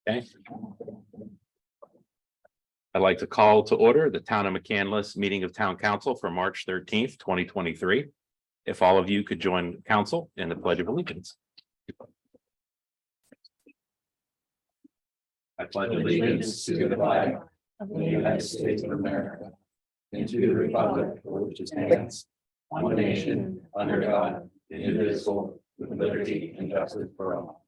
Okay. I'd like to call to order the Town of McCandless meeting of Town Council for March 13th, 2023. If all of you could join council in the Pledge of Allegiance. I pledge allegiance to the flag of the United States of America and to the republic for which it stands, one nation, under God, indivisible, with liberty and justice for all.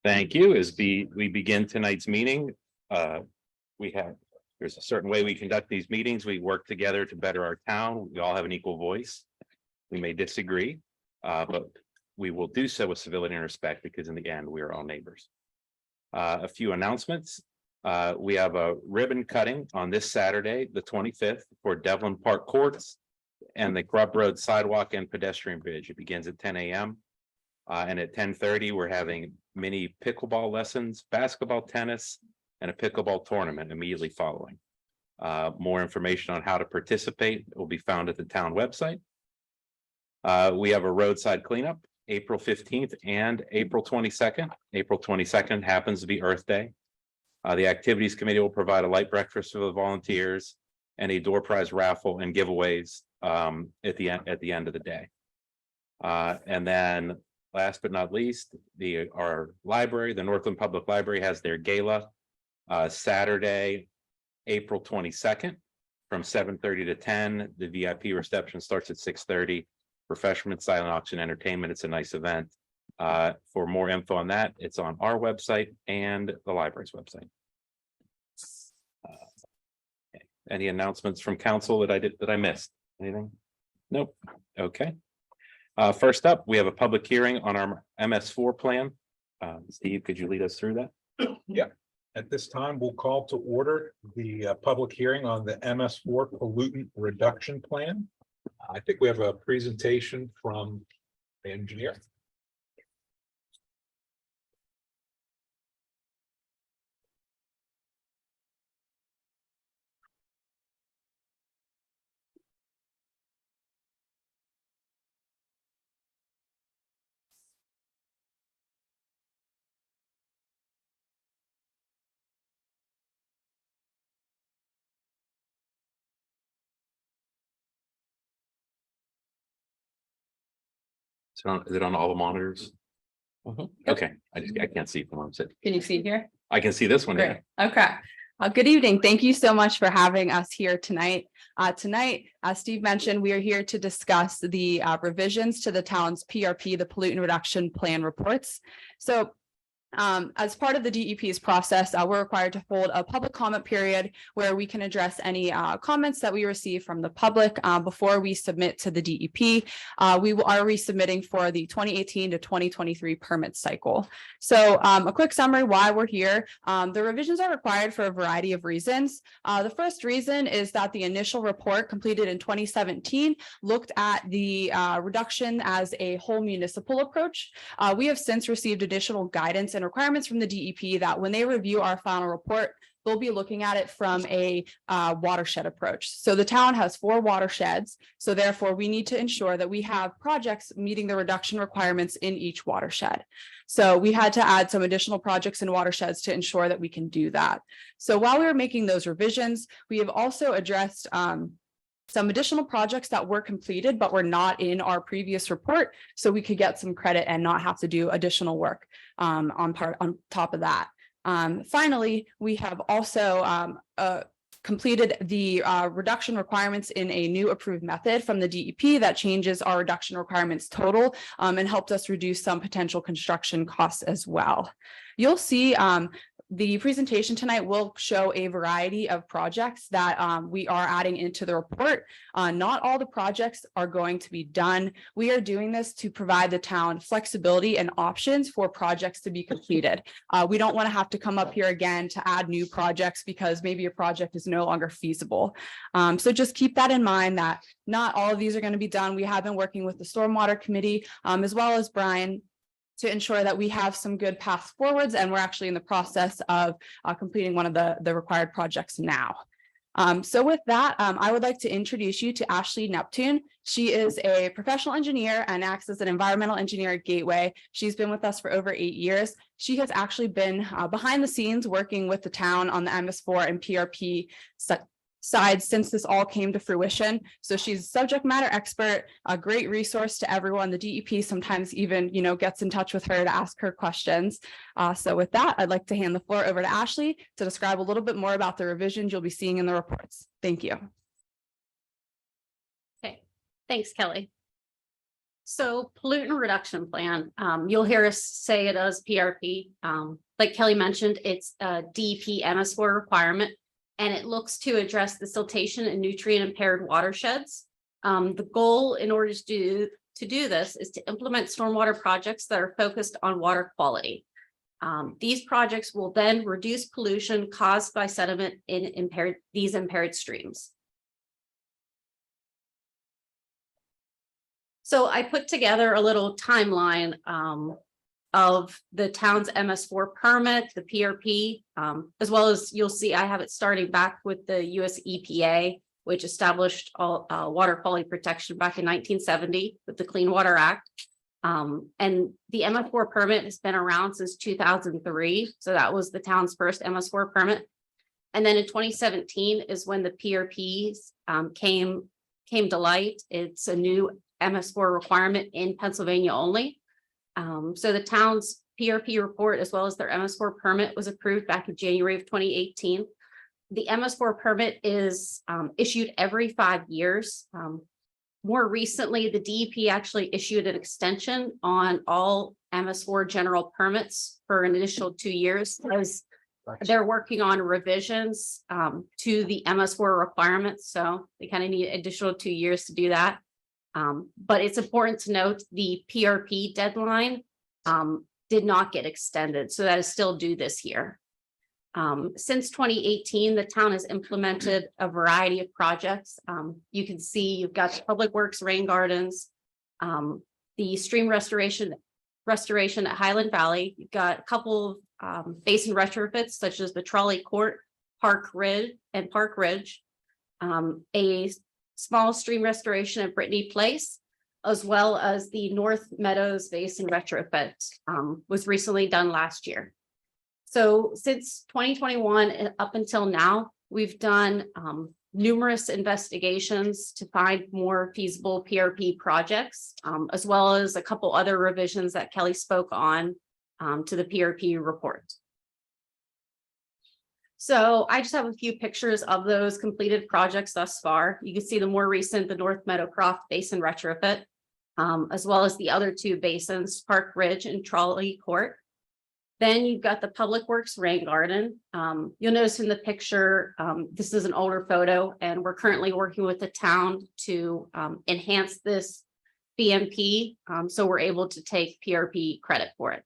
Thank you. As we begin tonight's meeting, there's a certain way we conduct these meetings. We work together to better our town. We all have an equal voice. We may disagree, but we will do so with civility and respect because in the end, we are all neighbors. A few announcements. We have a ribbon cutting on this Saturday, the 25th, for Devlin Park Courts and the Grub Road Sidewalk and Pedestrian Bridge. It begins at 10 a.m. And at 10:30, we're having mini pickleball lessons, basketball, tennis, and a pickleball tournament immediately following. More information on how to participate will be found at the town website. We have a roadside cleanup April 15th and April 22nd. April 22nd happens to be Earth Day. The activities committee will provide a light breakfast for the volunteers and a door prize raffle and giveaways at the end of the day. And then last but not least, our library, the Northland Public Library, has their gala Saturday, April 22nd from 7:30 to 10. The VIP reception starts at 6:30. Refreshment, silent auction, entertainment. It's a nice event. For more info on that, it's on our website and the library's website. Okay. Any announcements from council that I missed? Anything? Nope. Okay. First up, we have a public hearing on our MS4 plan. Steve, could you lead us through that? Yeah. At this time, we'll call to order the public hearing on the MS4 pollutant reduction plan. I think we have a presentation from the engineer. Is it on all the monitors? Okay, I can't see from where I'm sitting. Can you see here? I can see this one. Great. Okay. Good evening. Thank you so much for having us here tonight. Tonight, as Steve mentioned, we are here to discuss the revisions to the town's PRP, the pollutant reduction plan reports. So as part of the DEP's process, we're required to hold a public comment period where we can address any comments that we receive from the public before we submit to the DEP. We are resubmitting for the 2018 to 2023 permit cycle. So a quick summary why we're here. The revisions are required for a variety of reasons. The first reason is that the initial report completed in 2017 looked at the reduction as a whole municipal approach. We have since received additional guidance and requirements from the DEP that when they review our final report, they'll be looking at it from a watershed approach. So the town has 4 watersheds. So therefore, we need to ensure that we have projects meeting the reduction requirements in each watershed. So we had to add some additional projects in watersheds to ensure that we can do that. So while we were making those revisions, we have also addressed some additional projects that were completed but were not in our previous report, so we could get some credit and not have to do additional work on top of that. Finally, we have also completed the reduction requirements in a new approved method from the DEP that changes our reduction requirements total and helped us reduce some potential construction costs as well. You'll see the presentation tonight will show a variety of projects that we are adding into the report. Not all the projects are going to be done. We are doing this to provide the town flexibility and options for projects to be completed. We don't want to have to come up here again to add new projects because maybe a project is no longer feasible. So just keep that in mind that not all of these are going to be done. We have been working with the Stormwater Committee as well as Brian to ensure that we have some good paths forwards, and we're actually in the process of completing one of the required projects now. So with that, I would like to introduce you to Ashley Neptune. She is a professional engineer and acts as an environmental engineer at Gateway. She's been with us for over 8 years. She has actually been behind the scenes working with the town on the MS4 and PRP side since this all came to fruition. So she's a subject matter expert, a great resource to everyone. The DEP sometimes even, gets in touch with her to ask her questions. So with that, I'd like to hand the floor over to Ashley to describe a little bit more about the revisions you'll be seeing in the reports. Thank you. Okay, thanks, Kelly. So pollutant reduction plan, you'll hear us say it as PRP. Like Kelly mentioned, it's a DEP MS4 requirement, and it looks to address the siltation and nutrient impaired watersheds. The goal in order to do this is to implement stormwater projects that are focused on water quality. These projects will then reduce pollution caused by sediment in these impaired streams. So I put together a little timeline of the town's MS4 permit, the PRP, as well as you'll see I have it starting back with the US EPA, which established all water quality protection back in 1970 with the Clean Water Act. And the MS4 permit has been around since 2003. So that was the town's first MS4 permit. And then in 2017 is when the PRPs came to light. It's a new MS4 requirement in Pennsylvania only. So the town's PRP report, as well as their MS4 permit, was approved back in January of 2018. The MS4 permit is issued every 5 years. More recently, the DEP actually issued an extension on all MS4 general permits for an additional 2 years, as they're working on revisions to the MS4 requirements. So they kind of need additional 2 years to do that. But it's important to note the PRP deadline did not get extended, so that is still due this year. Since 2018, the town has implemented a variety of projects. You can see you've got Public Works rain gardens, the stream restoration at Highland Valley. You've got a couple of basin retrofits, such as the Trolley Court, Park Ridge, a small stream restoration at Brittany Place, as well as the North Meadows Basin retrofit was recently done last year. So since 2021 up until now, we've done numerous investigations to find more feasible PRP projects, as well as a couple other revisions that Kelly spoke on to the PRP report. So I just have a few pictures of those completed projects thus far. You can see the more recent, the North Meadowcroft Basin retrofit, as well as the other two basins, Park Ridge and Trolley Court. Then you've got the Public Works rain garden. You'll notice in the picture, this is an older photo, and we're currently working with the town to enhance this BMP, so we're able to take PRP credit for it.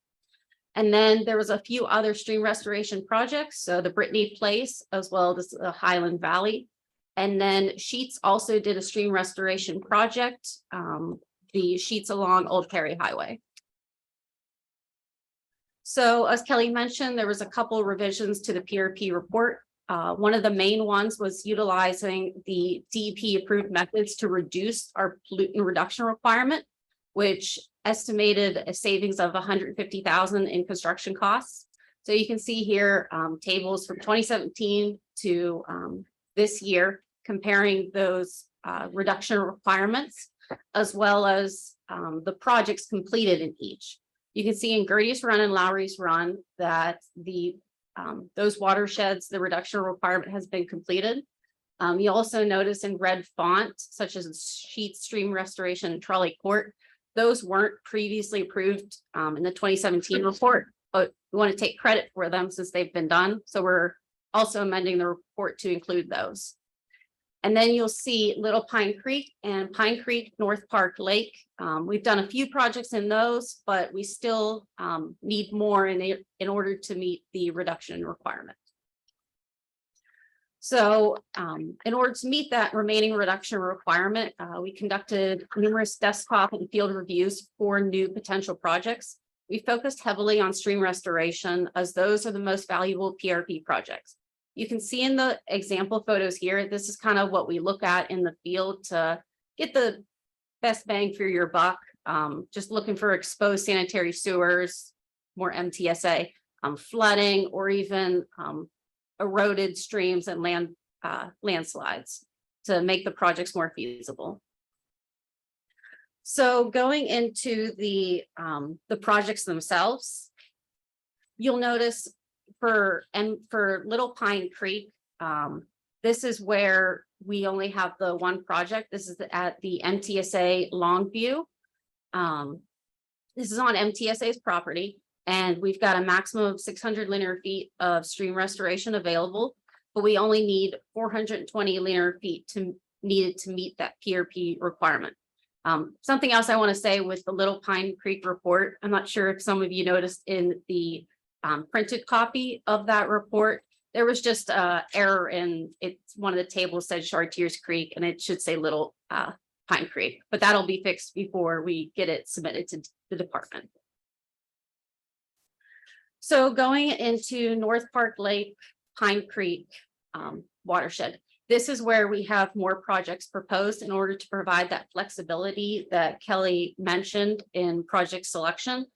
And then there was a few other stream restoration projects, so the Brittany Place, as well as the Highland Valley. And then Sheets also did a stream restoration project, the Sheets along Old Perry Highway. So as Kelly mentioned, there was a couple of revisions to the PRP report. One of the main ones was utilizing the DEP approved methods to reduce our pollutant reduction requirement, which estimated a savings of $150,000 in construction costs. So you can see here tables from 2017 to this year, comparing those reduction requirements, as well as the projects completed in each. You can see in Gertie's Run and Lowry's Run that those watersheds, the reduction requirement has been completed. You also notice in red font, such as Sheet Stream Restoration and Trolley Court, those weren't previously approved in the 2017 report, but we want to take credit for them since they've been done. So we're also amending the report to include those. And then you'll see Little Pine Creek and Pine Creek North Park Lake. We've done a few projects in those, but we still need more in order to meet the reduction requirement. So in order to meet that remaining reduction requirement, we conducted numerous desktop and field reviews for new potential projects. We focused heavily on stream restoration, as those are the most valuable PRP projects. You can see in the example photos here, this is kind of what we look at in the field to get the best bang for your buck. Just looking for exposed sanitary sewers, more MTSA, flooding, or even eroded streams and landslides to make the projects more feasible. So going into the projects themselves, you'll notice for Little Pine Creek, this is where we only have the one project. This is at the MTSA Longview. This is on MTSA's property, and we've got a maximum of 600 linear feet of stream restoration available, but we only need 420 linear feet needed to meet that PRP requirement. Something else I want to say with the Little Pine Creek report, I'm not sure if some of you noticed in the printed copy of that report, there was just a error in it's one of the tables said Chartiers Creek, and it should say Little Pine Creek, but that'll be fixed before we get it submitted to the department. So going into North Park Lake, Pine Creek watershed, this is where we have more projects proposed in order to provide that flexibility that Kelly mentioned in project selection,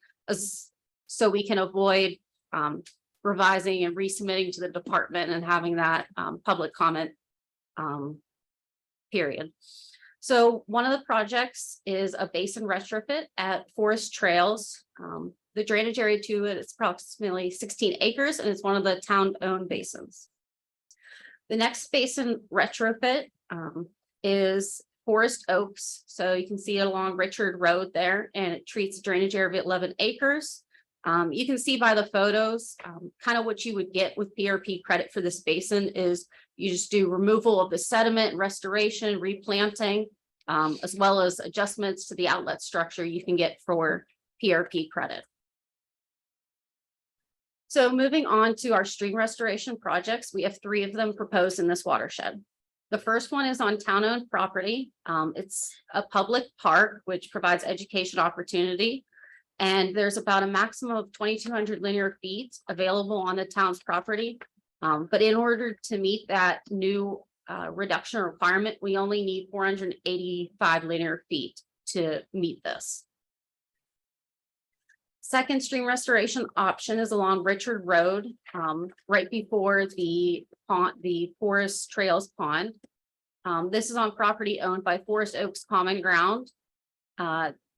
so we can avoid revising and resubmitting to the department and having that public comment period. So one of the projects is a basin retrofit at Forest Trails. The drainage area to it is approximately 16 acres, and it's one of the town-owned basins. The next basin retrofit is Forest Oaks. So you can see it along Richard Road there, and it treats a drainage area of 11 acres. You can see by the photos, kind of what you would get with PRP credit for this basin is you just do removal of the sediment, restoration, replanting, as well as adjustments to the outlet structure you can get for PRP credit. So moving on to our stream restoration projects, we have 3 of them proposed in this watershed. The first one is on town-owned property. It's a public park, which provides education opportunity. And there's about a maximum of 2,200 linear feet available on the town's property. But in order to meet that new reduction requirement, we only need 485 linear feet to meet this. Second stream restoration option is along Richard Road, right before the pond, the Forest Trails Pond. This is on property owned by Forest Oaks Common Ground.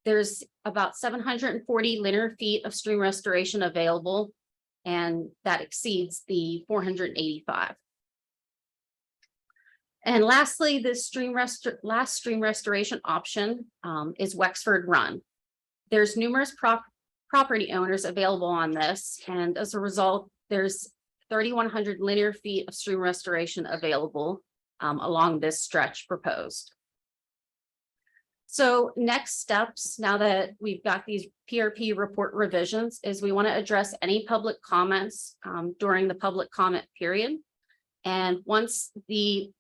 There's about 740 linear feet of stream restoration available, and that exceeds the 485. And lastly, this last stream restoration option is Wexford Run. There's numerous property owners available on this, and as a result, there's 3,100 linear feet of stream restoration available along this stretch proposed. So next steps, now that we've got these PRP report revisions, is we want to address any public comments during the public comment period. And once the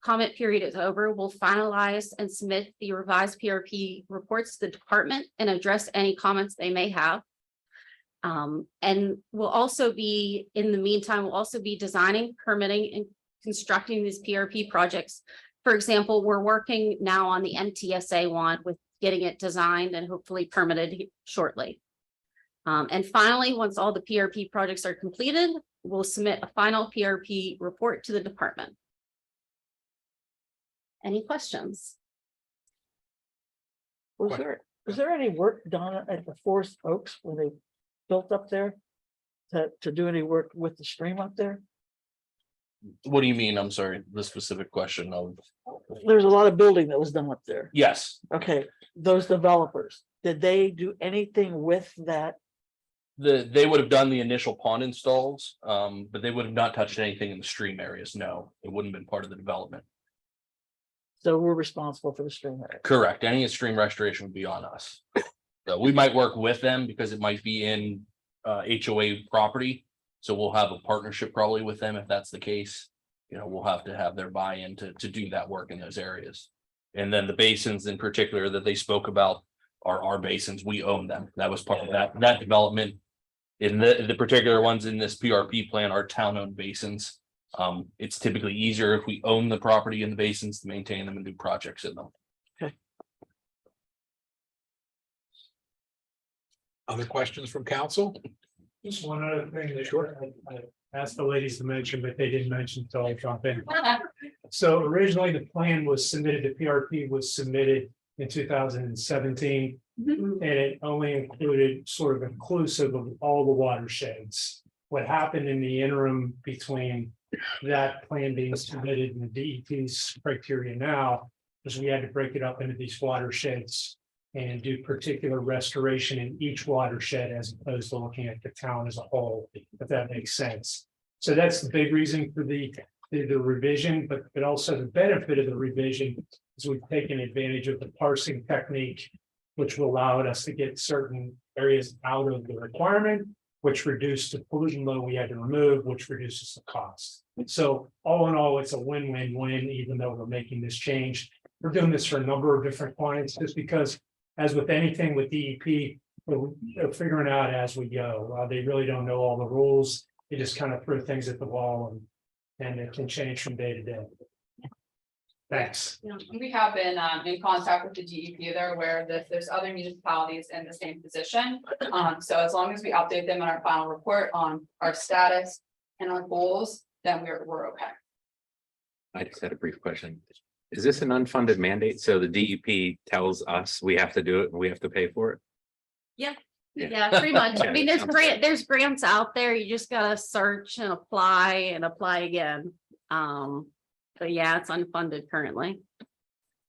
comment period is over, we'll finalize and submit the revised PRP reports to the department and address any comments they may have. And we'll also be, in the meantime, we'll also be designing, permitting, and constructing these PRP projects. For example, we're working now on the MTSA one with getting it designed and hopefully permitted shortly. And finally, once all the PRP projects are completed, we'll submit a final PRP report to the department. Any questions? Was there any work done at the Forest Oaks when they built up there to do any work with the stream up there? What do you mean? I'm sorry, the specific question of, There's a lot of building that was done up there. yes, Okay, those developers, did they do anything with that? they would have done the initial pond installs, but they would have not touched anything in the stream areas. No, it wouldn't have been part of the development. So we're responsible for the stream area. Correct. Any stream restoration would be on us. So we might work with them because it might be in HOA property. So we'll have a partnership probably with them if that's the case. You know, we'll have to have their buy-in to do that work in those areas. And then the basins in particular that they spoke about are our basins. We own them. That was part of that development. In the particular ones in this PRP plan are town-owned basins. It's typically easier if we own the property in the basins to maintain them and do projects in them. Other questions from council? Just one other thing that I asked the ladies to mention, but they didn't mention until I dropped in. So originally, the plan was submitted, the PRP was submitted in 2017. And it only included sort of inclusive of all the watersheds. What happened in the interim between that plan being submitted and the DEP's criteria now is we had to break it up into these watersheds and do particular restoration in each watershed as opposed to looking at the town as a whole, if that makes sense. So that's the big reason for the revision, but also the benefit of the revision is we've taken advantage of the parsing technique, which will allow us to get certain areas out of the requirement, which reduced the pollution load we had to remove, which reduces the cost. So all in all, it's a win-win-win, even though we're making this change. We're doing this for a number of different clients, just because, as with anything with DEP, we're figuring out as we go. They really don't know all the rules. They just kind of throw things at the wall and it can change from day to day. Thanks. We have been in contact with the DEP. They're aware that there's other municipalities in the same position. So as long as we update them in our final report on our status and our goals, then we're okay. I just had a brief question. Is this an unfunded mandate? So the DEP tells us we have to do it and we have to pay for it? Yeah. Yeah, pretty much. I mean, there's grants out there. You just gotta search and apply again. But yeah, it's unfunded currently.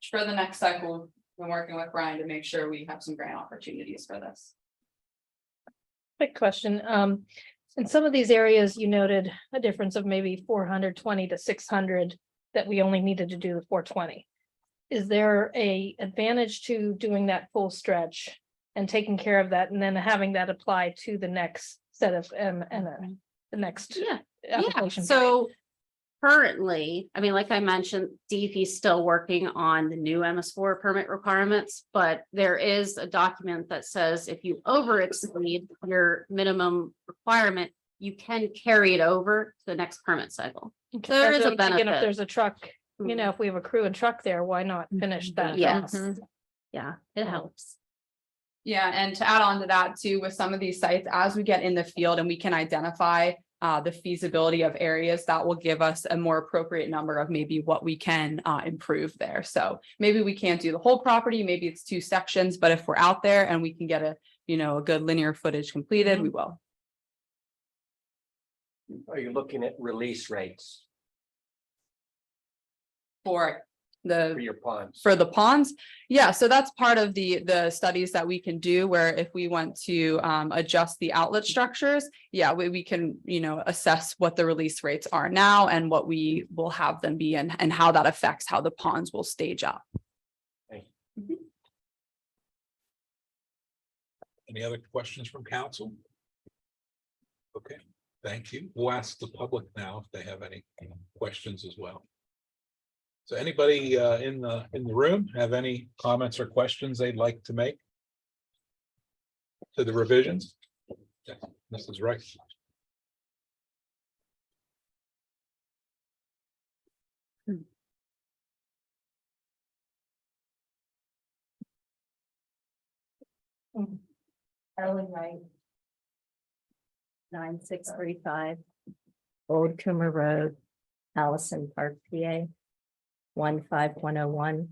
For the next cycle, we're working with Brian to make sure we have some grant opportunities for this. Quick question. In some of these areas, you noted a difference of maybe 420 to 600 that we only needed to do the 420. Is there a advantage to doing that full stretch and taking care of that and then having that apply to the next set of the next Yeah. application? So currently, I mean, like I mentioned, DEP is still working on the new MS4 permit requirements, but there is a document that says if you over exceed your minimum requirement, you can carry it over to the next permit cycle. Okay, there so is a I'm thinking benefit. If there's a truck, you know, if we have a crew and truck there, why not finish that? Yes. Yeah, it helps. Yeah, and to add on to that too, with some of these sites, as we get in the field and we can identify the feasibility of areas, that will give us a more appropriate number of maybe what we can improve there. So maybe we can't do the whole property, maybe it's 2 sections, but if we're out there and we can get a good linear footage completed, we will. Are you looking at release rates For for your ponds? For the ponds, yeah, so that's part of the studies that we can do, where if we want to adjust the outlet structures, yeah, we can, assess what the release rates are now and what we will have them be and how that affects how the ponds will stage up. Any other questions from council? Okay, thank you. We'll ask the public now if they have any questions as well. So anybody in the room have any comments or questions they'd like to make to the revisions? Yes, Mrs. Rice. Ellen Wright. 9635. Old Coomer Road, Allison Park, PA. 15101.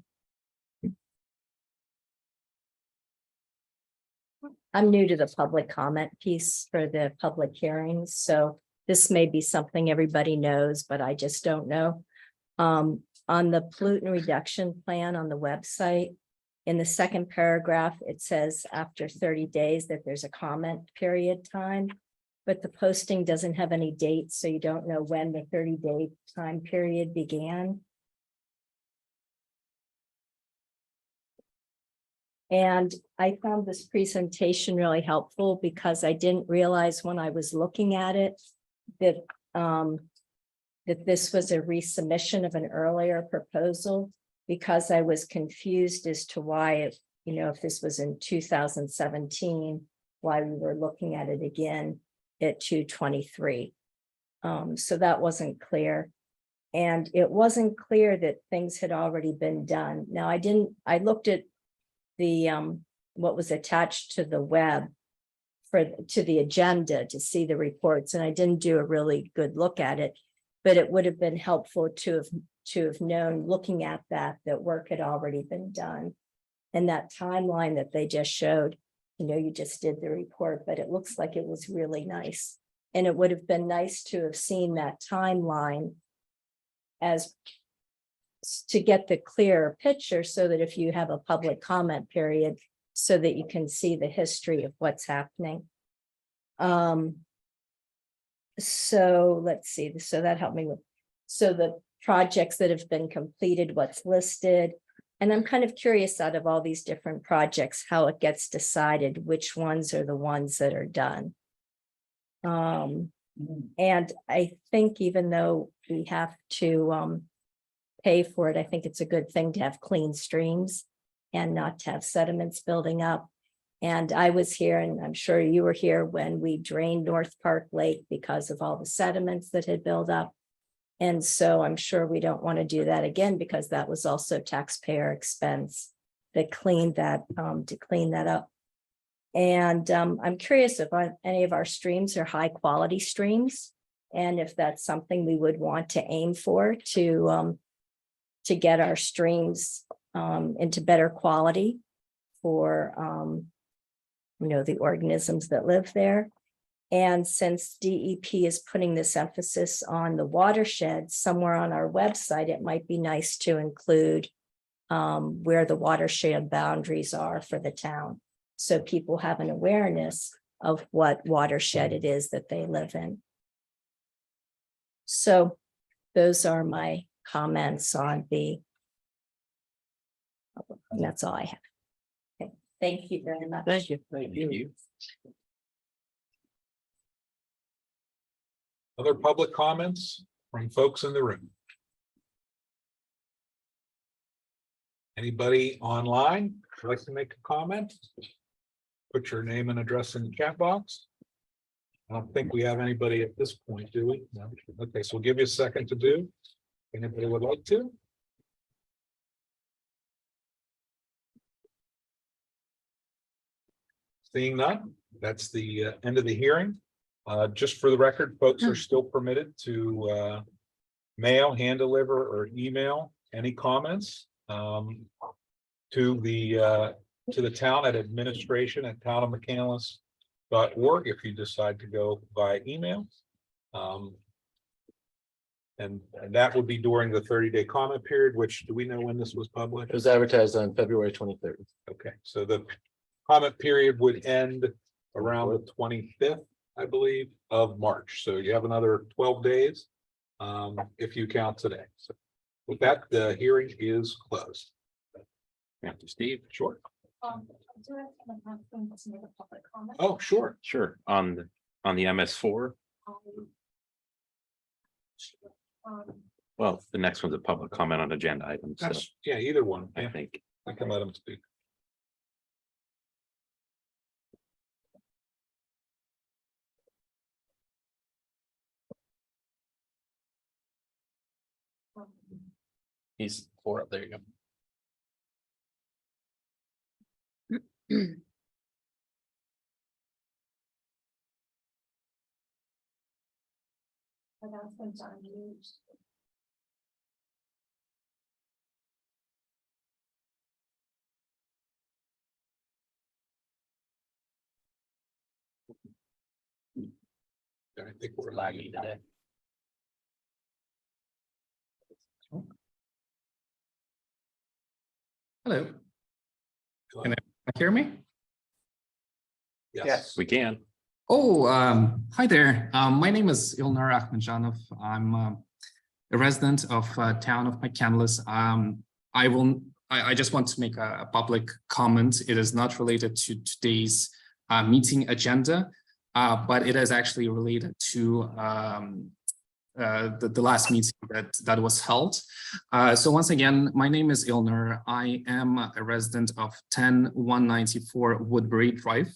I'm new to the public comment piece for the public hearings, so this may be something everybody knows, but I just don't know. On the pollutant reduction plan on the website, in the second paragraph, it says after 30 days that there's a comment period time, but the posting doesn't have any dates, so you don't know when the 30-day time period began. And I found this presentation really helpful because I didn't realize when I was looking at it that that this was a resubmission of an earlier proposal, because I was confused as to why, if this was in 2017, why we were looking at it again at 2/23. So that wasn't clear. And it wasn't clear that things had already been done. Now, I looked at the, what was attached to the web to the agenda to see the reports, and I didn't do a really good look at it. But it would have been helpful to have known, looking at that work had already been done. And that timeline that they just showed, you just did the report, but it looks like it was really nice. And it would have been nice to have seen that timeline as to get the clearer picture, so that if you have a public comment period, so that you can see the history of what's happening. So let's see, so that helped me with, so the projects that have been completed, what's listed. And I'm kind of curious, out of all these different projects, how it gets decided, which ones are the ones that are done. And I think even though we have to pay for it, I think it's a good thing to have clean streams and not to have sediments building up. And I was here, and I'm sure you were here, when we drained North Park Lake because of all the sediments that had built up. And so I'm sure we don't want to do that again, because that was also taxpayer expense that cleaned that, to clean that up. And I'm curious if any of our streams are high quality streams, and if that's something we would want to aim for to get our streams into better quality for the organisms that live there. And since DEP is putting this emphasis on the watershed, somewhere on our website, it might be nice to include where the watershed boundaries are for the town, so people have an awareness of what watershed it is that they live in. So those are my comments on and that's all I have. Okay, thank you very much. Thank you. Thank you. Other public comments from folks in the room? Anybody online would like to make a comment? Put your name and address in the chat box. I don't think we have anybody at this point, do we? No. Okay, so we'll give you a second to do. Anybody would like to? Seeing none, that's the end of the hearing. Just for the record, folks are still permitted to mail, hand deliver, or email any comments to the town at administration@townofmcandless.org if you decide to go by email. And that would be during the 30-day comment period, which, do we know when this was published? It was advertised on February 23rd. Okay, so the comment period would end around the 25th, I believe, of March. So you have another 12 days if you count today. So with that, the hearing is closed. After Steve, Sure. Oh, sure. sure, on the MS4. Well, the next one's a public comment on agenda items, so That's, yeah, either one. I Yeah, think. I can let them speak. He's 4 up there. You go. I think we're Laggy today. Hello, can you hear me? Yes. We can. Oh, hi there. My name is Ilnar Akhmedjanov. I'm a resident of town of McCandless. I just want to make a public comment. It is not related to today's meeting agenda, but it is actually related to the last meeting that was held. So once again, my name is Ilnar. I am a resident of 10194 Woodbury Drive.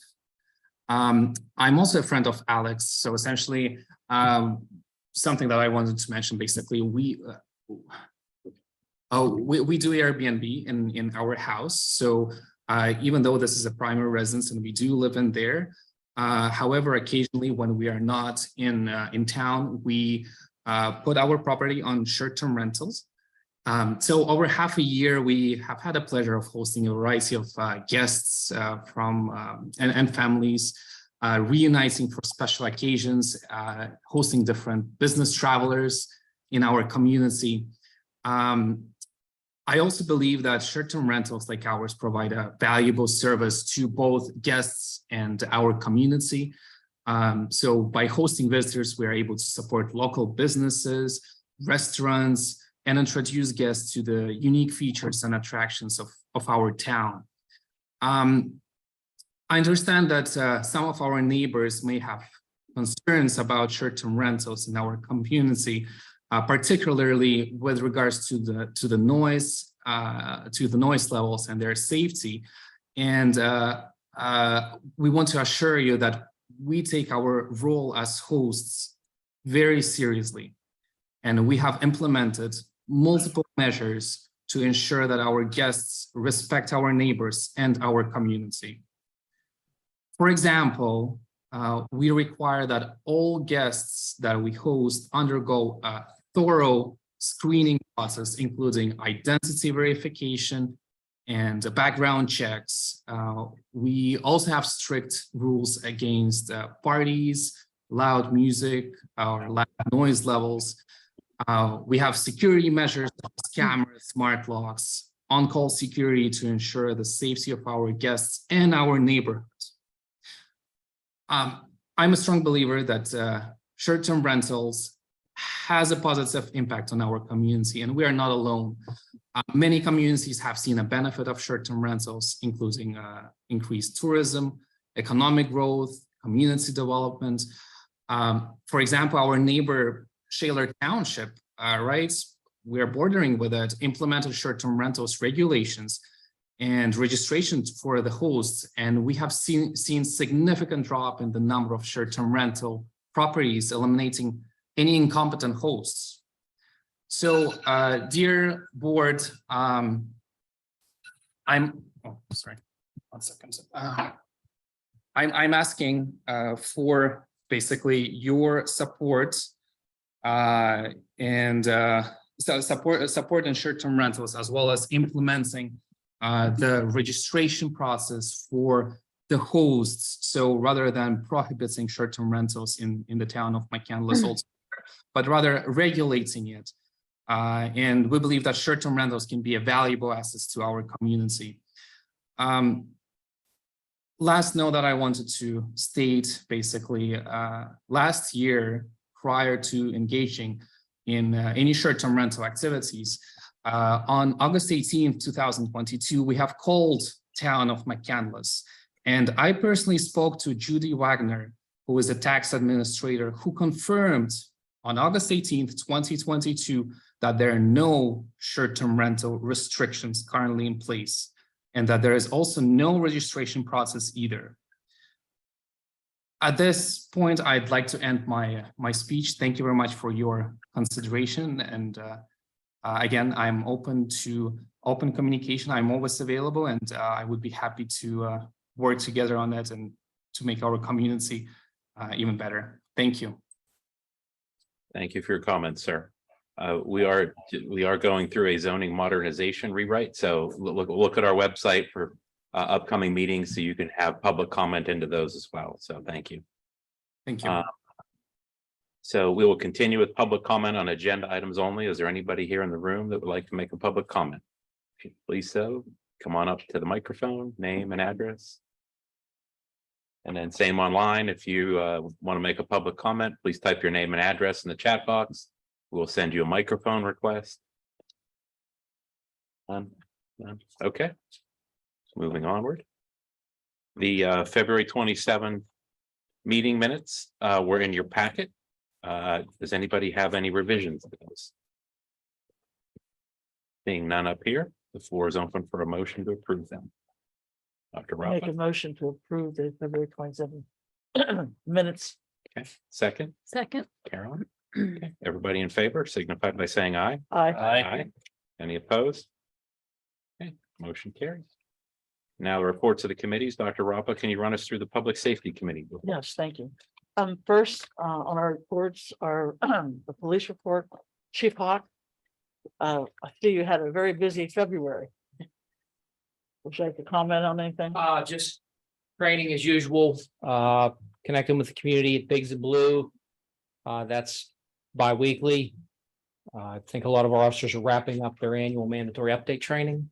I'm also a friend of Alex. So essentially, something that I wanted to mention, basically, we do Airbnb in our house. So even though this is a primary residence and we do live in there, however, occasionally when we are not in town, we put our property on short-term rentals. So over half a year, we have had the pleasure of hosting a variety of guests and families, reuniting for special occasions, hosting different business travelers in our community. I also believe that short-term rentals like ours provide a valuable service to both guests and our community. So by hosting visitors, we are able to support local businesses, restaurants, and introduce guests to the unique features and attractions of our town. I understand that some of our neighbors may have concerns about short-term rentals in our community, particularly with regards to the noise levels and their safety. And we want to assure you that we take our role as hosts very seriously, and we have implemented multiple measures to ensure that our guests respect our neighbors and our community. For example, we require that all guests that we host undergo a thorough screening process, including identity verification and background checks. We also have strict rules against parties, loud music, or loud noise levels. We have security measures, cameras, smart locks, on-call security to ensure the safety of our guests and our neighborhoods. I'm a strong believer that short-term rentals has a positive impact on our community, and we are not alone. Many communities have seen a benefit of short-term rentals, including increased tourism, economic growth, community development. For example, our neighbor Shaler Township, we are bordering with it, implemented short-term rentals regulations and registrations for the hosts, and we have seen significant drop in the number of short-term rental properties, eliminating any incompetent hosts. So, dear board, I'm asking for basically your support and support in short-term rentals, as well as implementing the registration process for the hosts. So rather than prohibiting short-term rentals in the town of McCandless also, but rather regulating it. And we believe that short-term rentals can be a valuable asset to our community. Last note that I wanted to state, basically, last year, prior to engaging in any short-term rental activities, on August 18th, 2022, we have called town of McCandless. And I personally spoke to Judy Wagner, who is a tax administrator, who confirmed on August 18th, 2022, that there are no short-term rental restrictions currently in place, and that there is also no registration process either. At this point, I'd like to end my speech. Thank you very much for your consideration. And again, I'm open to open communication. I'm always available, and I would be happy to work together on that and to make our community even better. Thank you. Thank you for your comments, sir. We are going through a zoning modernization rewrite. So look at our website for upcoming meetings so you can have public comment into those as well. So thank you. Thank you. So we will continue with public comment on agenda items only. Is there anybody here in the room that would like to make a public comment? If you please so, come on up to the microphone, name and address. And then same online, if you want to make a public comment, please type your name and address in the chat box. We'll send you a microphone request. None? Okay. Moving onward. The February 27 meeting minutes were in your packet. Does anybody have any revisions to those? Seeing none up here, the floor is open for a motion to approve them. Dr. Make a Rafa. motion to approve the February 27 minutes. Okay, second, Second. Carolyn. Everybody in favor signify by saying aye. I, Any opposed? Okay, motion carries. Now reports of the committees. Dr. Rapa, can you run us through the Public Safety Committee? yes, thank you. First, on our reports are the police report, Chief Hawk. I see you had a very busy February. Would you like to comment on anything? Just training as usual, connecting with the community at Bigs and Blue. That's bi-weekly. I think a lot of our officers are wrapping up their annual mandatory update training.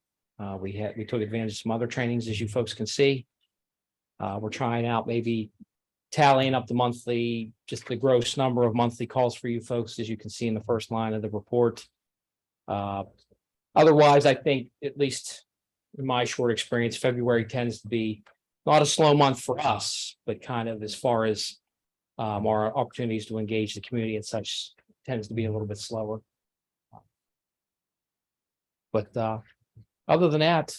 We took advantage of some other trainings, as you folks can see. We're trying out maybe tallying up the monthly, just the gross number of monthly calls for you folks, as you can see in the first line of the report. Otherwise, I think, at least in my short experience, February tends to be not a slow month for us, but kind of as far as our opportunities to engage the community and such tends to be a little bit slower. But other than that,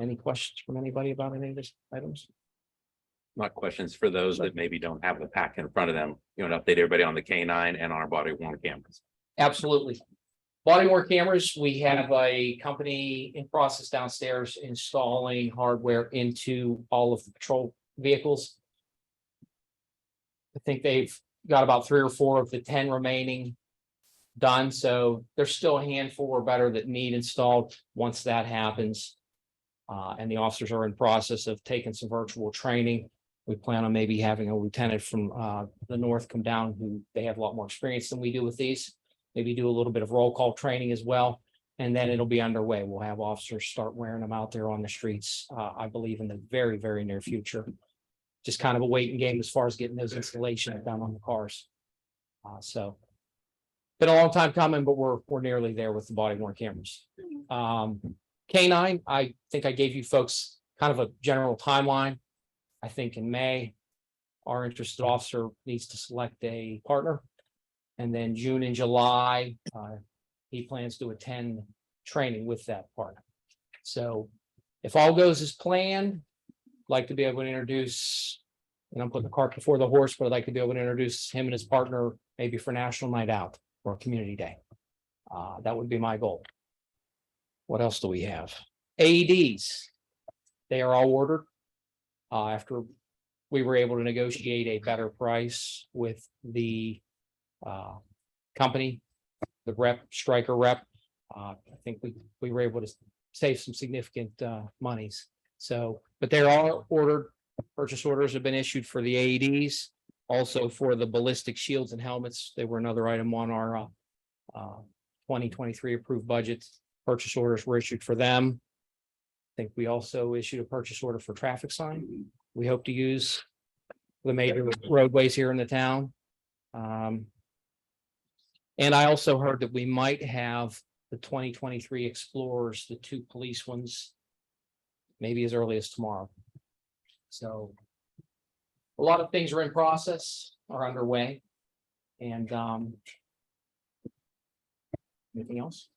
any questions from anybody about any of these items? Not questions for those that maybe don't have the pack in front of them. You want to update everybody on the K9 and on our body worn cameras. Absolutely. Body worn cameras, we have a company in process downstairs installing hardware into all of the patrol vehicles. I think they've got about 3 or 4 of the 10 remaining done, so there's still a handful or better that need installed once that happens. And the officers are in process of taking some virtual training. We plan on maybe having a lieutenant from the north come down who they have a lot more experience than we do with these. Maybe do a little bit of roll call training as well, and then it'll be underway. We'll have officers start wearing them out there on the streets, I believe in the very, very near future. Just kind of a waiting game as far as getting those installations done on the cars. So been a long time coming, but we're nearly there with the body worn cameras. K9, I think I gave you folks kind of a general timeline. I think in May, our interested officer needs to select a partner. And then June and July, he plans to attend training with that partner. So if all goes as planned, I'd like to be able to introduce, and I'm putting the cart before the horse, but I'd like to be able to introduce him and his partner maybe for National Night Out or Community Day. That would be my goal. What else do we have? AEDs. They are all ordered. After we were able to negotiate a better price with the company, the rep, Stryker rep. I think we were able to save some significant monies. So, but they're all ordered. Purchase orders have been issued for the AEDs, also for the ballistic shields and helmets. They were another item on our 2023 approved budget. Purchase orders were issued for them. I think we also issued a purchase order for traffic sign. We hope to use the major roadways here in the town. And I also heard that we might have the 2023 Explorers, the 2 police ones, maybe as early as tomorrow. So a lot of things are in process, are underway. And anything else?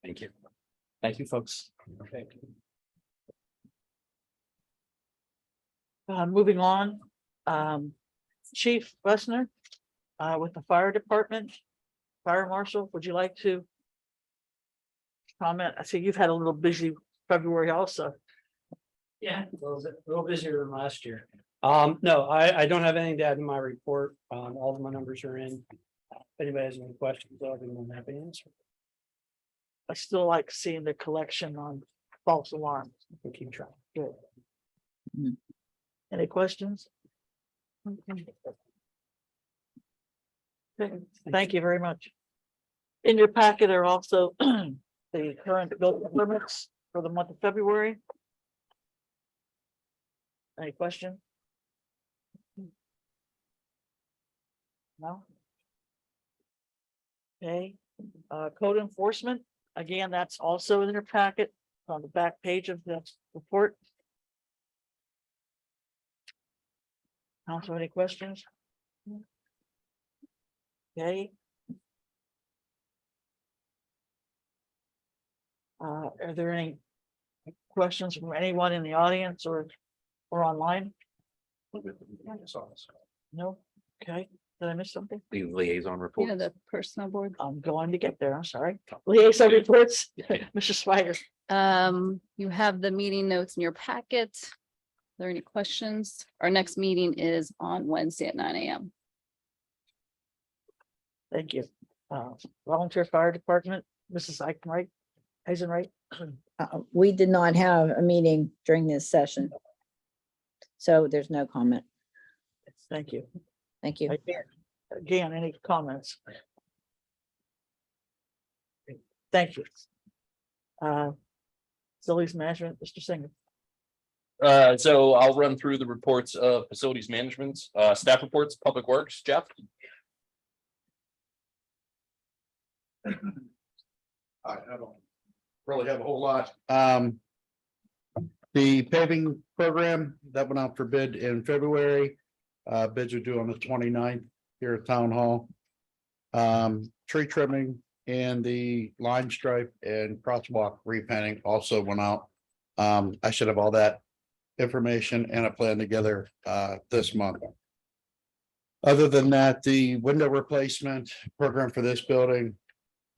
Thank you. Thank you, folks. Okay. Moving on, Chief Wessner, with the fire department, fire marshal, would you like to comment? I see you've had a little busy February also. Yeah, a little busier than last year. No, I don't have anything to add in my report. All of my numbers are in. If anybody has any questions, I'll be more than happy to answer. I still like seeing the collection on false alarms. We'll keep track. Good. Any questions? Okay, thank you very much. In your packet are also the current building permits for the month of February. Any question? No? Okay, code enforcement, again, that's also in your packet on the back page of the report. Council, any questions? Okay. Are there any questions from anyone in the audience or online? No, okay. Did I miss something? The liaison report. Yeah, the personnel board. I'm going to get there. I'm sorry. Liaison reports, Mr. Swiger. You have the meeting notes in your packet. Are there any questions? Our next meeting is on Wednesday at 9 a.m. Thank you. Volunteer Fire Department, Mrs. Eisenreich. We did not have a meeting during this session. So there's no comment. Thank you. Thank you. Again, any comments? Thank you. Facilities management, Mr. Singer. So I'll run through the reports of facilities management, staff reports, public works, Jeff. I don't really have a whole lot. The paving program that went out for bid in February. Bids are due on the 29th here at Town Hall. Tree trimming and the line stripe and crosswalk repainting also went out. I should have all that information and a plan together this month. Other than that, the window replacement program for this building.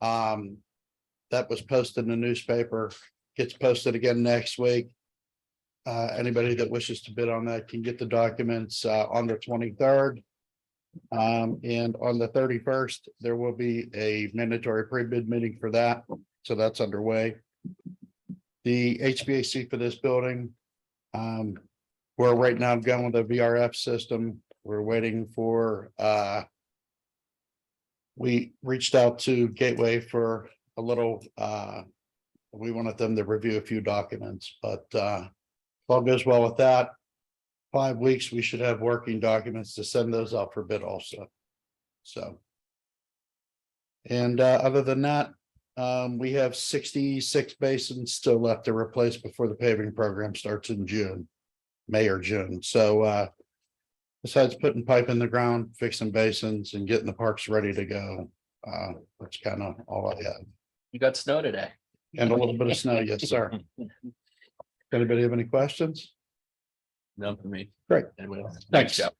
That was posted in the newspaper, gets posted again next week. Anybody that wishes to bid on that can get the documents on the 23rd. And on the 31st, there will be a mandatory pre-bid meeting for that. So that's underway. The HVAC for this building. We're right now going with a VRF system. We're waiting for we reached out to Gateway for a little we wanted them to review a few documents, but if all goes well with that, 5 weeks, we should have working documents to send those out for bid also. So. And other than that, we have 66 basins still left to replace before the paving program starts in June, May or June. So besides putting pipe in the ground, fixing basins and getting the parks ready to go, that's kind of all I have. You got snow today. And a little bit of snow, yes, sir. Anybody have any questions? None for me. Great. Anybody else? Thanks. Jeff.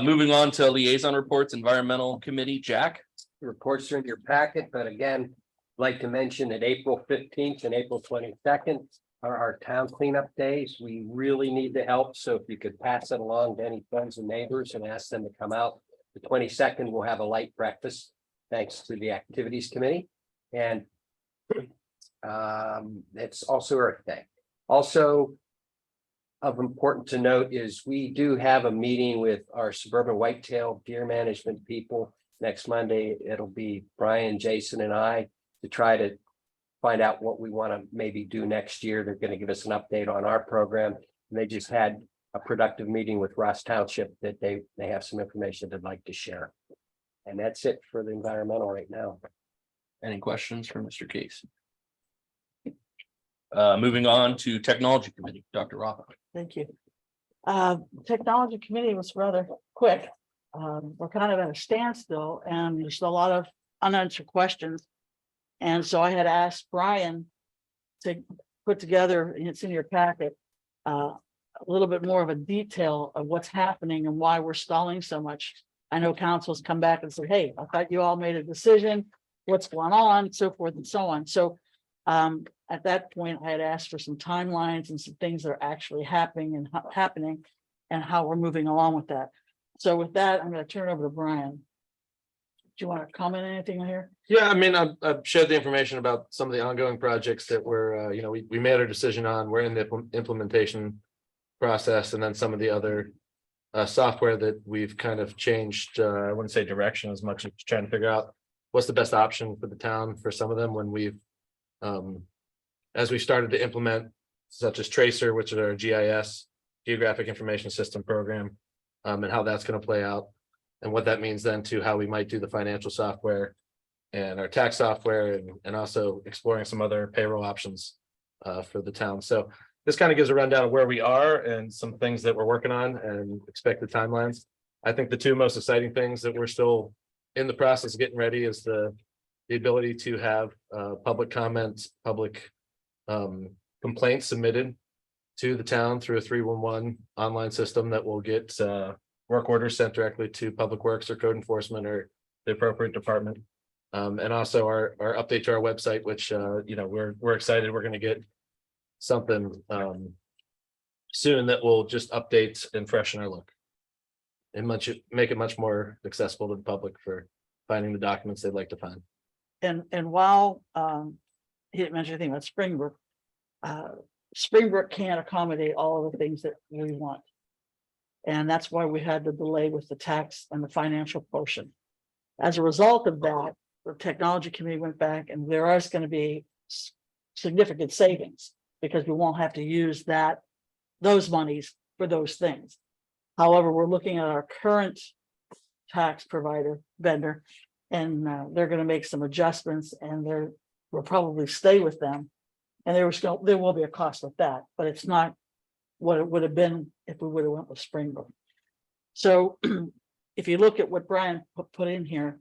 Moving on to liaison reports, environmental committee, Jack. The reports are in your packet, but again, I'd like to mention that April 15th and April 22nd are our town cleanup days. We really need the help. So if you could pass it along to any friends and neighbors and ask them to come out. The 22nd, we'll have a light breakfast, thanks to the activities committee. And it's also Earth Day. Also of important to note is we do have a meeting with our suburban whitetail deer management people next Monday. It'll be Brian, Jason, and I to try to find out what we want to maybe do next year. They're going to give us an update on our program. And they just had a productive meeting with Ross Township that they have some information they'd like to share. And that's it for the environmental right now. Any questions for Mr. Case? Moving on to technology committee, Dr. Rafa. Thank you. Technology committee was rather quick. We're kind of at a standstill and there's a lot of unanswered questions. And so I had asked Brian to put together, and it's in your packet, a little bit more of a detail of what's happening and why we're stalling so much. I know council's come back and said, hey, I thought you all made a decision, what's going on, so forth and so on. So at that point, I had asked for some timelines and some things that are actually happening and how we're moving along with that. So with that, I'm going to turn it over to Brian. Do you want to comment on anything here? Yeah, I mean, I've shared the information about some of the ongoing projects that we're, we made our decision on. We're in the implementation process, and then some of the other software that we've kind of changed. I wouldn't say direction as much as trying to figure out what's the best option for the town for some of them when we've, as we started to implement, such as Tracer, which is our GIS, Geographic Information System program, and how that's going to play out. And what that means then to how we might do the financial software and our tax software and also exploring some other payroll options for the town. So this kind of gives a rundown of where we are and some things that we're working on and expected timelines. I think the two most exciting things that we're still in the process of getting ready is the ability to have public comments, public complaints submitted to the town through a 311 online system that will get work orders sent directly to Public Works or Code Enforcement or the appropriate department. And also our update to our website, which, you know, we're excited, we're gonna get something, soon that will just update and freshen our look. And make it much more accessible to the public for finding the documents they'd like to find. And while he didn't mention anything about Springbrook. Springbrook can't accommodate all of the things that we want. And that's why we had the delay with the tax and the financial portion. As a result of that, the technology committee went back and there is going to be significant savings because we won't have to use those monies for those things. However, we're looking at our current tax provider vendor, and they're going to make some adjustments, and we'll probably stay with them. And there will be a cost with that, but it's not what it would have been if we would have went with Springbrook. So if you look at what Brian put in here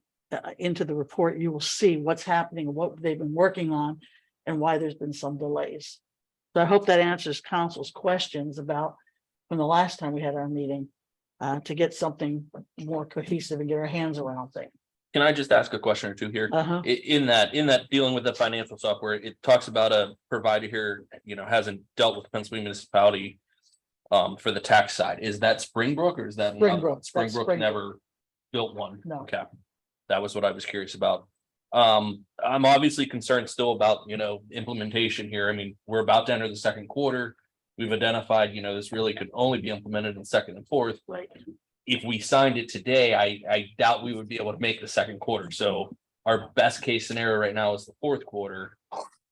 into the report, you will see what's happening and what they've been working on and why there's been some delays. So I hope that answers council's questions about from the last time we had our meeting to get something more cohesive and get our hands around things. Can I just ask a question or two here? Uh-huh. In that dealing with the financial software, it talks about a provider here, you know, hasn't dealt with Pennsylvania municipality for the tax side. Is that Springbrook or is that Springbrook. That's Springbrook Springbrook. never built one? No. Okay. That was what I was curious about. I'm obviously concerned still about, you know, implementation here. I mean, we're about to enter the second quarter. We've identified, you know, this really could only be implemented in second and fourth. Right. If we signed it today, I doubt we would be able to make the second quarter. So our best case scenario right now is the fourth quarter.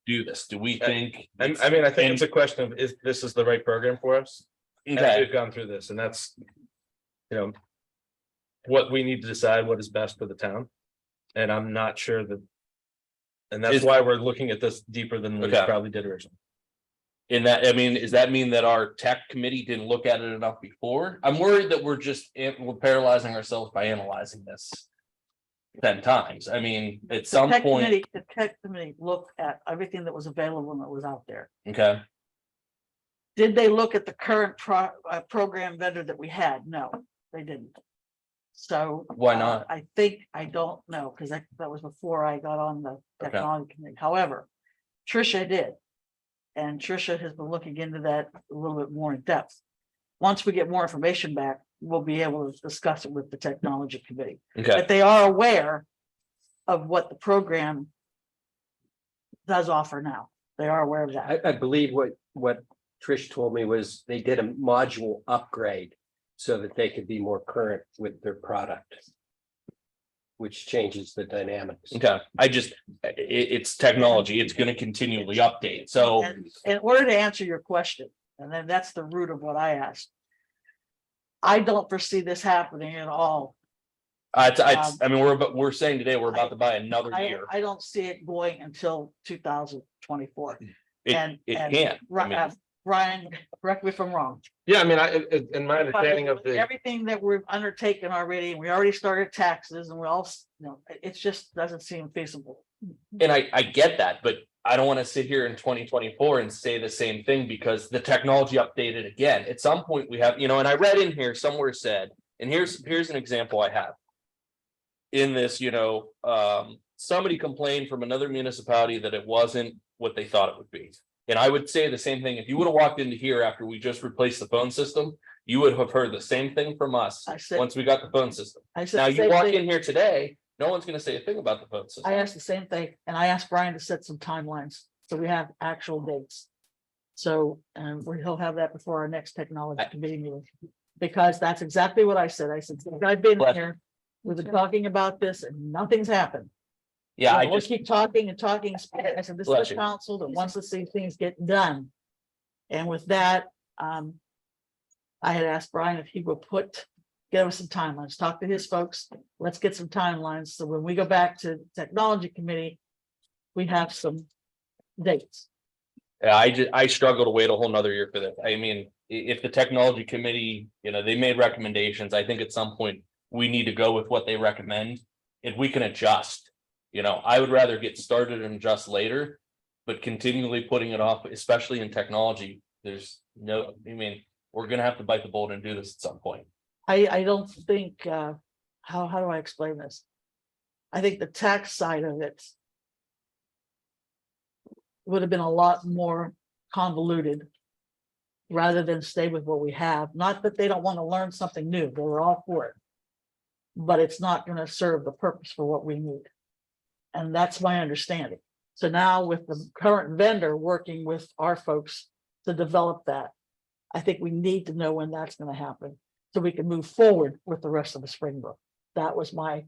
Do this. Do we think? I mean, I think it's a question of, is this the right program for us? As Okay, we've gone through this, and that's, you know, what we need to decide what is best for the town. And I'm not sure that. And that's why we're looking at this deeper than we Okay. probably did originally. in that, I mean, does that mean that our tech committee didn't look at it enough before? I'm worried that we're paralyzing ourselves by analyzing this 10 times. I mean, at some point, The tech committee looked at everything that was available and that was out there. okay, Did they look at the current program vendor that we had? No, they didn't. So. Why not? I don't know, because that was before I got on the Okay. technology committee. However, Tricia did. And Tricia has been looking into that a little bit more in depth. Once we get more information back, we'll be able to discuss it with the technology committee. okay, But they are aware of what the program does offer now. They are aware of that. I believe what Trish told me was they did a module upgrade so that they could be more current with their product, which changes the dynamics. okay. It's technology. It's going to continually update. So, And in order to answer your question, and then that's the root of what I asked. I don't foresee this happening at all. I mean, we're saying today we're about to buy another year. I don't see it going until 2024. It and can't. I mean, Brian, correct me if I'm wrong. Yeah, I mean, in my understanding of the, Everything that we've undertaken already, and we already started taxes and we all, it just doesn't seem feasible. And I get that, but I don't want to sit here in 2024 and say the same thing because the technology updated again. At some point we have, you know, and I read in here somewhere said, and here's an example I have. In this, you know, somebody complained from another municipality that it wasn't what they thought it would be. And I would say the same thing. If you would have walked into here after we just replaced the phone system, you would have heard the same thing from us I said- once we got the phone system. I said Now the you same walk thing. in here today, no one's going to say a thing about the phone system. I asked the same thing, and I asked Brian to set some timelines, so we have actual dates. So, and he'll have that before our next technology committee meeting. Because that's exactly what I said. I said, "Since I've been Bless here, we've been talking about this and nothing's happened. Yeah, I We'll just, keep talking and talking. I said, this Bless is you. a council that wants to see things get done. And with that, I had asked Brian if he would give us some timelines, talk to his folks. Let's get some timelines. So when we go back to technology committee, we have some dates. yeah, I struggle to wait a whole nother year for this. I mean, if the technology committee, you know, they made recommendations, I think at some point we need to go with what they recommend. If we can adjust, you know, I would rather get started and adjust later, but continually putting it off, especially in technology, there's no, I mean, we're gonna have to bite the bullet and do this at some point. I don't think, how do I explain this? I think the tax side of it would have been a lot more convoluted rather than stay with what we have. Not that they don't want to learn something new, they were all for it. But it's not going to serve the purpose for what we need. And that's my understanding. So now with the current vendor working with our folks to develop that, I think we need to know when that's going to happen so we can move forward with the rest of the Springbrook. That was my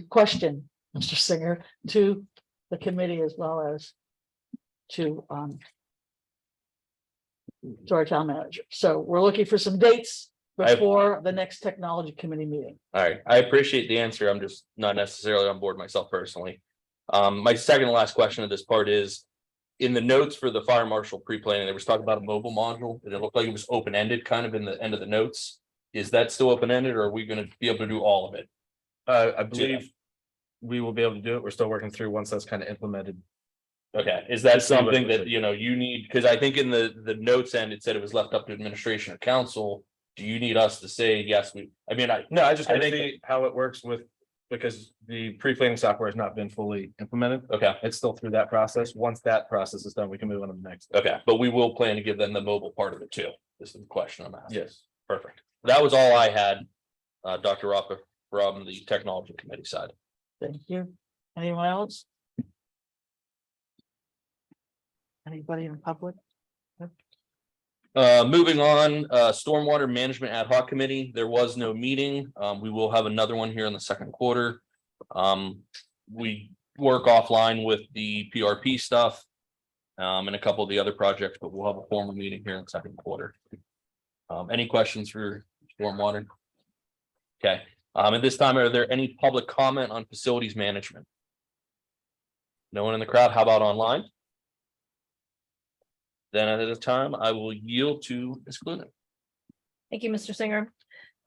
question, Mr. Singer, to the committee as well as to our town manager. So we're looking for some dates before the next technology committee meeting. All right, I appreciate the answer. I'm just not necessarily on board myself personally. My second to last question of this part is, in the notes for the fire marshal pre-planning, there was talking about a mobile module, and it looked like it was open-ended kind of in the end of the notes. Is that still open-ended, or are we gonna be able to do all of it? I believe we will be able to do it. We're still working through once that's kind of implemented. Okay, is that Just see what something looks that, like. you know, you need, because I think in the notes end, it said it was left up to administration or council. Do you need us to say, yes, No, I just I gotta think- see how it works with, because the pre-planning software has not been fully implemented. okay, It's still through that process. Once that process is done, we can move on to the next. okay, but we will plan to give them the mobile part of it too. This is the question I'm asking. Yes. Perfect. That was all I had, Dr. Rocca, from the technology committee side. Thank you. Anyone else? Anybody in public? Moving on, Stormwater Management Ad Hoc Committee, there was no meeting. We will have another one here in the second quarter. We work offline with the PRP stuff. And a couple of the other projects, but we'll have a formal meeting here in the second quarter. Any questions for Stormwater? Okay, at this time, are there any public comment on facilities management? No one in the crowd? How about online? Then at this time, I will yield to Ms. Clunin. Thank you, Mr. Singer.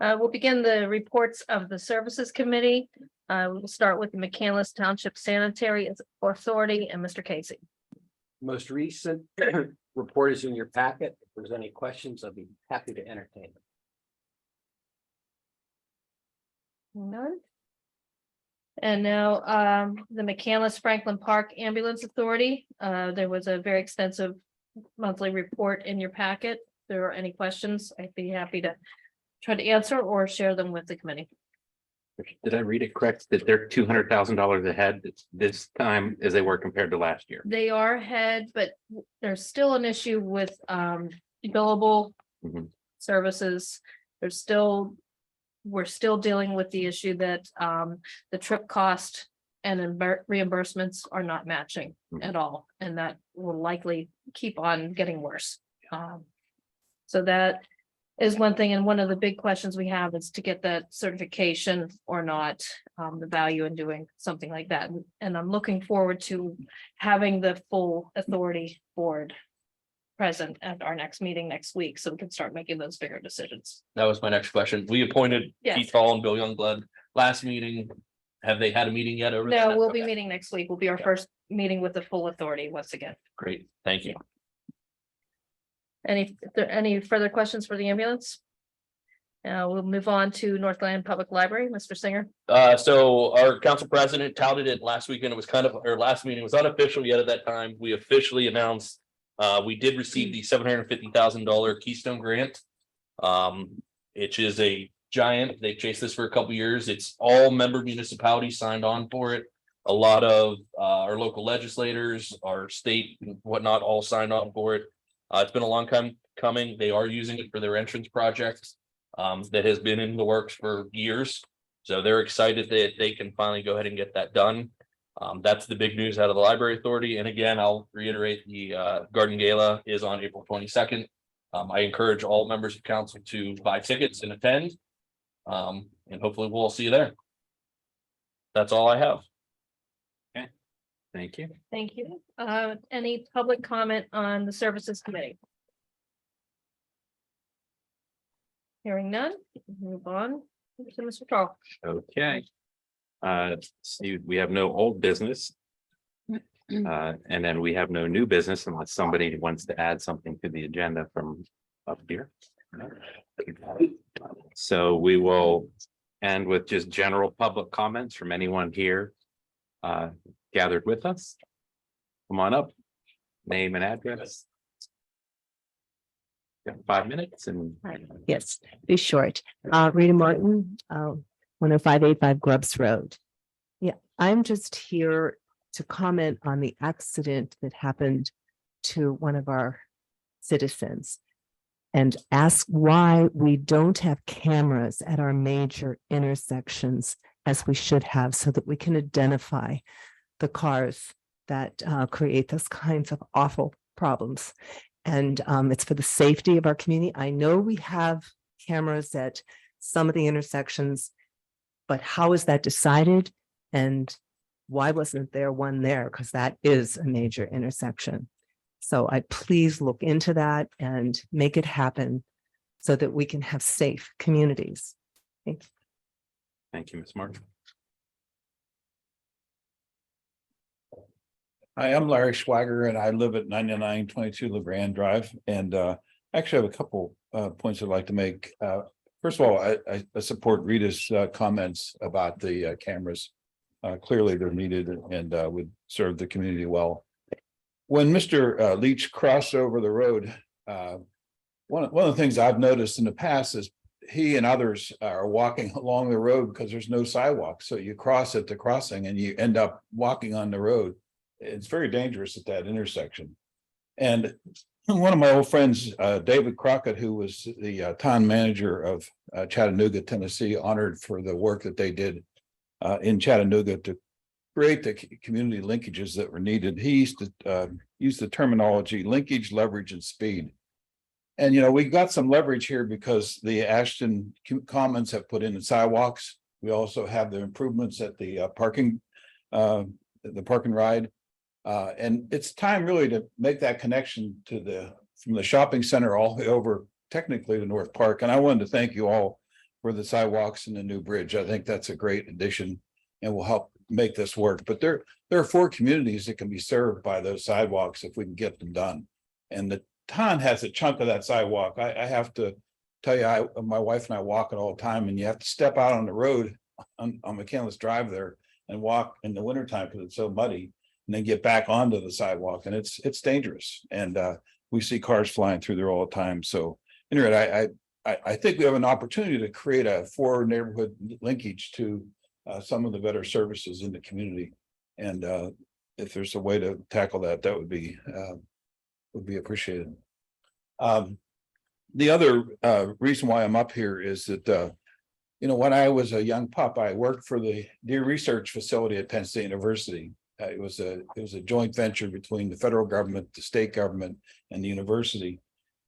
We'll begin the reports of the Services Committee. We'll start with the McCandless Township Sanitary Authority and Mr. Casey. Most recent report is in your packet. If there's any questions, I'll be happy to entertain them. None. And now, the McCandless Franklin Park Ambulance Authority, there was a very extensive monthly report in your packet. If there are any questions, I'd be happy to try to answer or share them with the committee. Did I read it correct that they're $200,000 ahead this time as they were compared to last year? They are ahead, but there's still an issue with billable Mhm. services. We're still dealing with the issue that the trip cost and reimbursements are not matching at all, and that will likely keep on getting worse. So that is one thing, and one of the big questions we have is to get that certification or not, the value in doing something like that. And I'm looking forward to having the full authority board present at our next meeting next week, so we can start making those bigger decisions. That was my next question. We appointed Yes. Keith Hall and Bill Youngblood last meeting. Have they had a meeting yet over? No, that? we'll be Okay, meeting next week. Will be our first meeting with the full authority once again. great, thank you. Any further questions for the ambulance? We'll move on to Northland Public Library, Mr. Singer. So our council president touted it last weekend. It was kind of, or last meeting, it was unofficial yet at that time. We officially announced we did receive the $750,000 Keystone grant. It is a giant. They chased this for a couple years. It's all member municipalities signed on for it. A lot of our local legislators, our state and whatnot, all signed on for it. It's been a long time coming. They are using it for their entrance projects that has been in the works for years. So they're excited that they can finally go ahead and get that done. That's the big news out of the Library Authority. And again, I'll reiterate, the Garden Gala is on April 22nd. I encourage all members of council to buy tickets and attend. And hopefully we'll all see you there. That's all I have. Thank you. Thank you. Any public comment on the Services Committee? Hearing none, move on to Mr. Charles. Okay. See, we have no old business. And then we have no new business unless somebody wants to add something to the agenda from up here. So we will end with just general public comments from anyone here gathered with us. Come on up, name and address. Got 5 minutes and Yes, be short. Rita Martin, 10585 Grubbs Road. Yeah, I'm just here to comment on the accident that happened to one of our citizens and ask why we don't have cameras at our major intersections as we should have, so that we can identify the cars that create those kinds of awful problems. And it's for the safety of our community. I know we have cameras at some of the intersections, but how is that decided? And why wasn't there one there? Because that is a major intersection. So I please look into that and make it happen so that we can have safe communities. Thank you. thank you, Ms. Martin. Hi, I'm Larry Schwager and I live at 9922 LeGrand Drive. And actually have a couple points I'd like to make. First of all, I support Rita's comments about the cameras. Clearly they're needed and would serve the community well. When Mr. Leach crossed over the road, one of the things I've noticed in the past is he and others are walking along the road because there's no sidewalk. So you cross at the crossing and you end up walking on the road. It's very dangerous at that intersection. And one of my old friends, David Crockett, who was the town manager of Chattanooga, Tennessee, honored for the work that they did in Chattanooga to create the community linkages that were needed. He used to use the terminology linkage, leverage, and speed. And, you know, we got some leverage here because the Ashton Commons have put in the sidewalks. We also have the improvements at the parking ride. And it's time really to make that connection to from the shopping center all the way over technically to North Park. And I wanted to thank you all for the sidewalks and the new bridge. I think that's a great addition and will help make this work. But there are 4 communities that can be served by those sidewalks if we can get them done. And the town has a chunk of that sidewalk. I have to tell you, my wife and I walk it all the time, and you have to step out on the road on McCandless Drive there and walk in the wintertime because it's so muddy, and then get back onto the sidewalk, and it's dangerous. And we see cars flying through there all the time. So anyway, I think we have an opportunity to create a 4 neighborhood linkage to some of the better services in the community. And if there's a way to tackle that, that would be appreciated. The other reason why I'm up here is that you know, when I was a young pup, I worked for the Deer Research Facility at Penn State University. It was a joint venture between the federal government, the state government, and the university.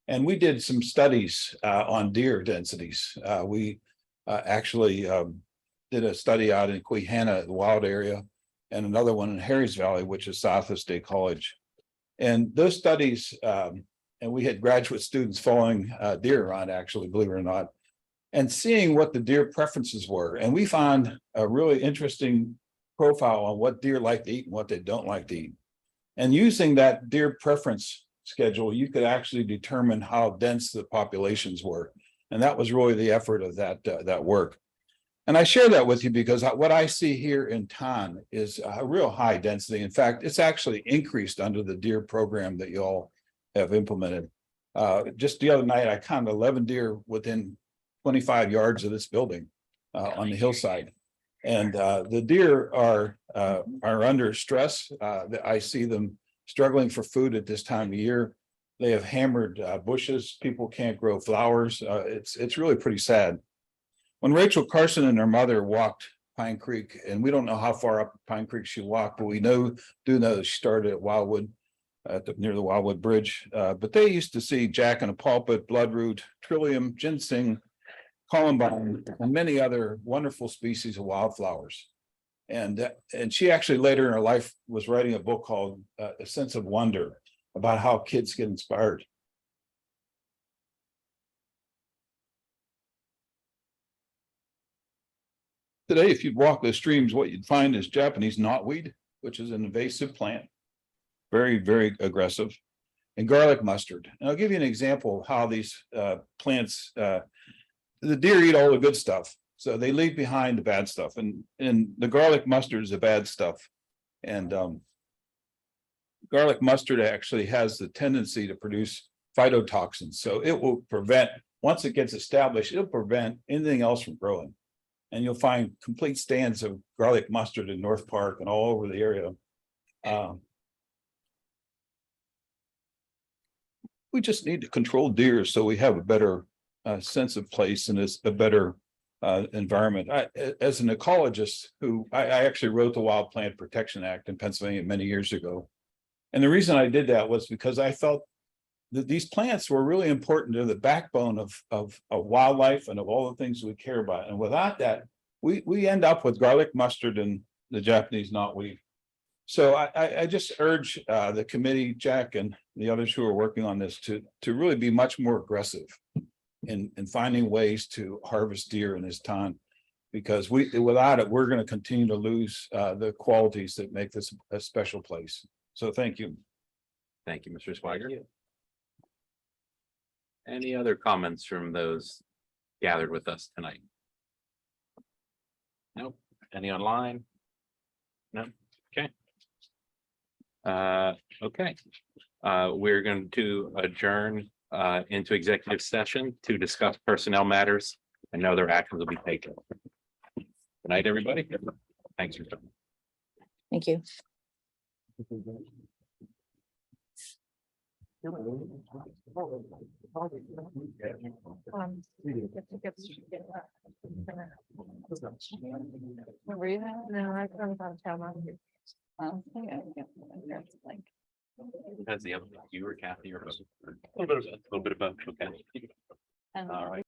And we did some studies on deer densities. We actually did a study out in Queehana, the wild area, and another one in Harry's Valley, which is south of State College. And those studies, and we had graduate students following deer around, actually, believe it or not, and seeing what the deer preferences were. And we found a really interesting profile on what deer like to eat and what they don't like to eat. And using that deer preference schedule, you could actually determine how dense the populations were. And that was really the effort of that work. And I share that with you because what I see here in Taunton is a real high density. In fact, it's actually increased under the deer program that you all have implemented. Just the other night, I counted 11 deer within 25 yards of this building on the hillside. And the deer are under stress. I see them struggling for food at this time of year. They have hammered bushes. People can't grow flowers. It's really pretty sad. When Rachel Carson and her mother walked Pine Creek, and we don't know how far up Pine Creek she walked, but we do know that she started at Wildwood, near the Wildwood Bridge. But they used to see Jack in a Pulpit, bloodroot, trillium, ginseng, columbine, and many other wonderful species of wildflowers. And she actually later in her life was writing a book called A Sense of Wonder about how kids get inspired. Today, if you'd walk the streams, what you'd find is Japanese knotweed, which is an invasive plant. Very, very aggressive. and garlic mustard. And I'll give you an example of how these plants, the deer eat all the good stuff. So they leave behind the bad stuff, and the garlic mustard is the bad stuff. And garlic mustard actually has the tendency to produce phytotoxins. So it will prevent, once it gets established, it'll prevent anything else from growing. And you'll find complete stands of garlic mustard in North Park and all over the area. We just need to control deer so we have a better sense of place and it's a better environment. As an ecologist who I actually wrote the Wild Plant Protection Act in Pennsylvania many years ago. And the reason I did that was because I felt that these plants were really important to the backbone of wildlife and of all the things we care about. And without that, we end up with garlic mustard and the Japanese knotweed. So I just urge the committee, Jack, and the others who are working on this to really be much more aggressive in finding ways to harvest deer in this time. Because without it, we're going to continue to lose the qualities that make this a special place. So thank you. Thank you, Mr. Swiger. Any other comments from those gathered with us tonight? Nope. Any online? No. Okay. Okay. We're going to adjourn into executive session to discuss personnel matters and no other actions will be taken. Good night, everybody. Thanks for coming. Thank you. Were you there? No, I was out of town. As the other, you or Kathy or both? A little bit of both. Okay. All right.